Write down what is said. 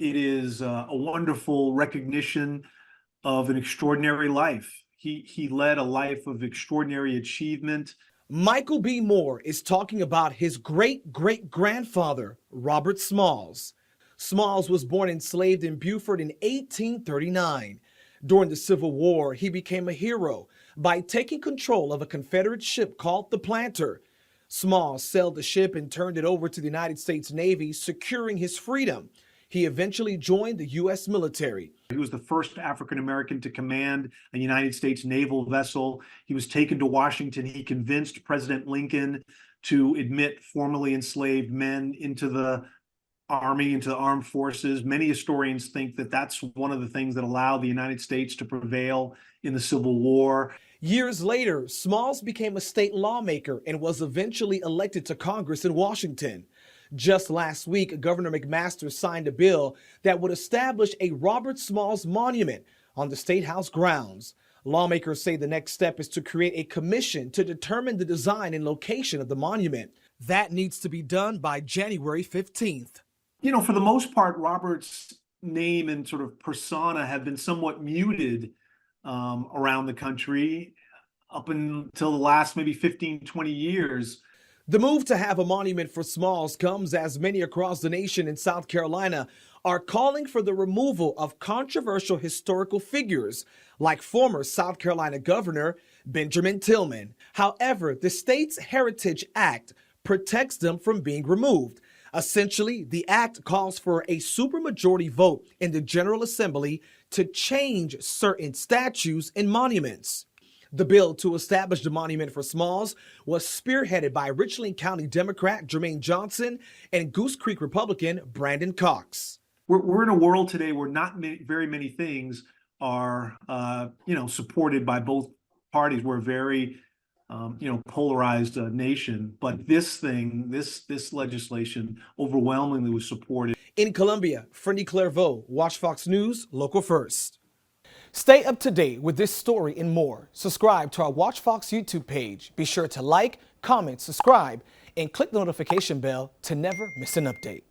It is a wonderful recognition of an extraordinary life. He led a life of extraordinary achievement. Michael B. Moore is talking about his great-great-grandfather, Robert Smalls. Smalls was born enslaved in Beaufort in 1839. During the Civil War, he became a hero by taking control of a Confederate ship called the Planter. Smalls sailed the ship and turned it over to the United States Navy, securing his freedom. He eventually joined the U.S. military. He was the first African American to command a United States naval vessel. He was taken to Washington. He convinced President Lincoln to admit formerly enslaved men into the Army, into the armed forces. Many historians think that that's one of the things that allowed the United States to prevail in the Civil War. Years later, Smalls became a state lawmaker and was eventually elected to Congress in Washington. Just last week, Governor McMaster signed a bill that would establish a Robert Smalls monument on the State House grounds. Lawmakers say the next step is to create a commission to determine the design and location of the monument. That needs to be done by January 15th. You know, for the most part, Robert's name and sort of persona have been somewhat muted around the country up until the last maybe 15, 20 years. The move to have a monument for Smalls comes as many across the nation in South Carolina are calling for the removal of controversial historical figures like former South Carolina Governor Benjamin Tillman. However, the state's Heritage Act protects them from being removed. Essentially, the act calls for a supermajority vote in the General Assembly to change certain statues and monuments. The bill to establish the monument for Smalls was spearheaded by Richland County Democrat Jermaine Johnson and Goose Creek Republican Brandon Cox. We're in a world today where not very many things are, supported by both parties. We're a very, polarized nation. But this legislation overwhelmingly was supported. In Columbia, Freddie Clairvaux, Watch Fox News, Local First. Stay up to date with this story and more. Subscribe to our Watch Fox YouTube page. Be sure to like, comment, subscribe, and click the notification bell to never miss an update.